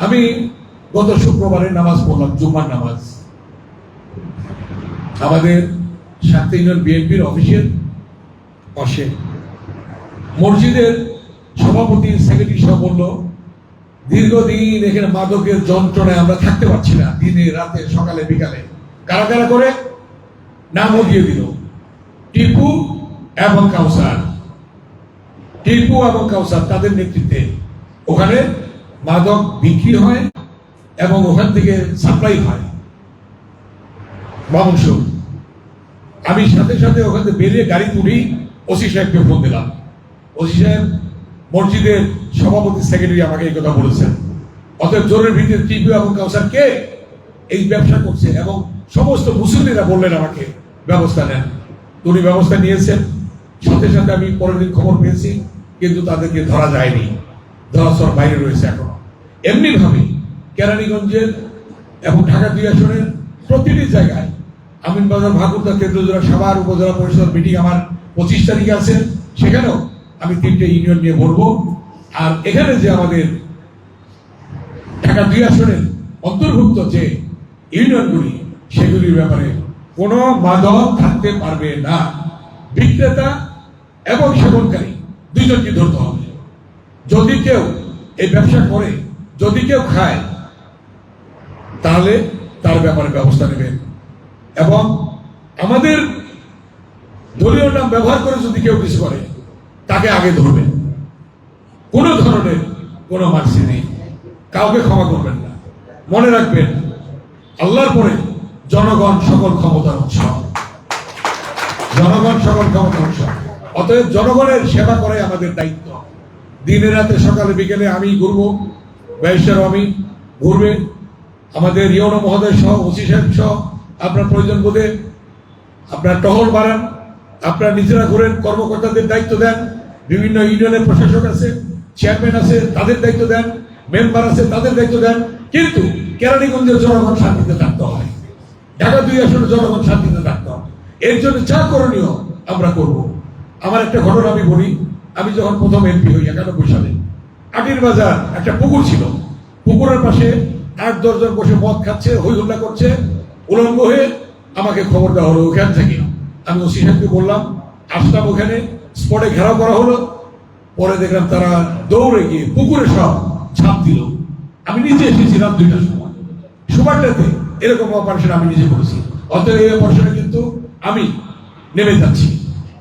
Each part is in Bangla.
আমি গত শুক্রবারে নামাজ পড়লাম, জুম্মার নামাজ। আমাদের সাতটা ইউনিয়ন বিএনপির অফিসের পাশে মসজিদের সভাপতি সেক্রেটারি সহ বলল, দীর্ঘদিন এখানে মাদকের যন্ত্রণায় আমরা থাকতে পারছি না, দিনে রাতে সকালে বিকালে। কারা কারা করে নামও দিয়ে দিল, টিপু এবং কাউসার। টিপু এবং কাউসার তাদের নেতৃত্বে ওখানে মাদক বিক্রি হয় এবং ওখান থেকে সাপ্লাই হয় মাংস। আমি সাথে সাথে ওখান থেকে বেরিয়ে গাড়ি তুলি, ওসি সাহেবকে ফোন দিলাম। ওসি সাহেব মসজিদের সভাপতি সেক্রেটারি আমাকে এই কথা বলেছেন। অতএব জোরের ভিত্তিতে টিপু এবং কাউসার কে এই ব্যবসা করছে এবং সমস্ত মুসলিমরা বললেন আমাকে ব্যবস্থা নেন। উনি ব্যবস্থা নিয়েছেন। সাথে সাথে আমি পরের দিন খবর পেয়েছি, কিন্তু তাদেরকে ধরা যায়নি, ধরাছোঁয়ার বাইরে রয়েছে এখনো। এমনি ভাবে কেরানীগঞ্জের এবং ঢাকা 2 আসনের প্রতিটি জায়গায়, আমিনবাজার, ভাকুরদা, কেন্দ্রজোড়া, সাভার উপজেলা পরিষদ মিটিং আমার 25 তারিখে আছে। সেখানেও আমি 3টে ইউনিয়ন নিয়ে বলবো। আর এখানে যে আমাদের ঢাকা 2 আসনের অন্তর্ভুক্ত যে ইউনিয়নগুলি, সেগুলির ব্যাপারে কোনো মাদক থাকতে পারবে না। বিক্রেতা এবং সেবনকারী দুইজনকে ধরতে হবে। যদি কেউ এই ব্যবসা করে, যদি কেউ খায়, তাহলে তার ব্যাপারে ব্যবস্থা নেবেন। এবং আমাদের দলীয় নাম ব্যবহার করে যদি কেউ কিছু করে, তাকে আগে ধরবেন। কোনো ধরনের কোনো মার্সি নেই, কাউকে ক্ষমা করবেন না। মনে রাখবেন, আল্লাহর পরে জনগণ সকল ক্ষমতার উৎস, জনগণ সকল ক্ষমতার উৎস। অতএব জনগণের সেবা করাই আমাদের দায়িত্ব। দিনে রাতে সকালে বিকেলে আমি ঘুরবো, ব্যারিস্টার আমি ঘুরবে, আমাদের ইউনো মহোদয় সহ, ওসি সাহেব সহ। আপনার প্রয়োজন বোধে আপনার টহল বাড়ান, আপনারা নিজেরা ঘুরেন, কর্মকর্তাদের দায়িত্ব দেন। বিভিন্ন ইউনিয়নের প্রশাসক আছে, চেয়ারম্যান আছে, তাদের দায়িত্ব দেন। মেম্বার আছে, তাদের দায়িত্ব দেন। কিন্তু কেরানীগঞ্জের জনগণ শান্তিতে থাকতে হয়, ঢাকা 2 আসনের জনগণ শান্তিতে থাকতে হয়। এর জন্য যা করণীয় আমরা করব। আমার একটা ঘটনা আমি বলি। আমি যখন প্রথম এমপি হই 91 সালে, আটির বাজার একটা পুকুর ছিল। পুকুরের পাশে 8-10 জন বসে মদ খাচ্ছে, হই হল্লা করছে। উলঙ্গ হয়ে আমাকে খবর দেওয়া হলো ওখান থেকে। আমি ওসি সাহেবকে বললাম, আসলাম ওখানে, স্পটে ঘেরাও করা হলো। পরে দেখলাম তারা দৌড়ে গিয়ে পুকুরে সব ছাপ দিল। আমি নিজে এসেছিলাম 2টার সময়, সুবারটাতে এরকম অপারেশন আমি নিজে করেছি। অতএব এই অপারেশনে কিন্তু আমি নেমে যাচ্ছি।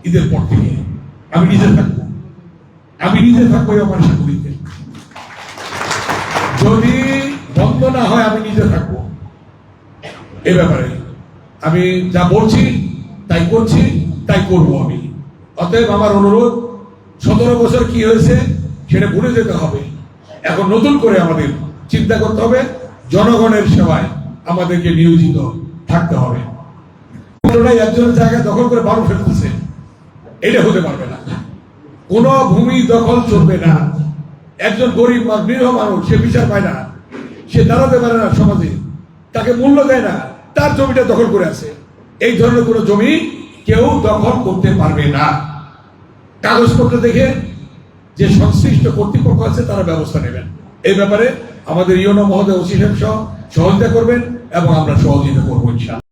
ঈদের পর থেকে আমি নিজে থাকবো, আমি নিজে থাকবো এই অপারেশন গুলিতে। যদি বন্ধ না হয়, আমি নিজে থাকবো। এই ব্যাপারে আমি যা বলছি তাই করছি, তাই করব আমি। অতএব আমার অনুরোধ, 17 বছর কি হয়েছে সেটা ভুলে যেতে হবে। এখন নতুন করে আমাদের চিন্তা করতে হবে, জনগণের সেবায় আমাদেরকে নিয়োজিত থাকতে হবে। একজনের জায়গায় দখল করে বালু ফেলতেছে, এটা হতে পারবে না। কোন ভূমি দখল চলবে না। একজন গরিব নিরীহ মানুষ, সে বিচার পায় না, সে দাঁড়াতে পারে না সমাজে, তাকে মূল্য দেয় না, তার জমিটা দখল করে আছে। এই ধরনের কোনো জমি কেউ দখল করতে পারবে না। কাগজপত্র দেখে যে সংশ্লিষ্ট কর্তৃপক্ষ আছে তারা ব্যবস্থা নেবেন। এই ব্যাপারে আমাদের ইউনো মহোদয়, ওসি সাহেব সহ সহযোগিতা করবেন এবং আমরা সহযোগিতা করবো ইনশাআল্লাহ।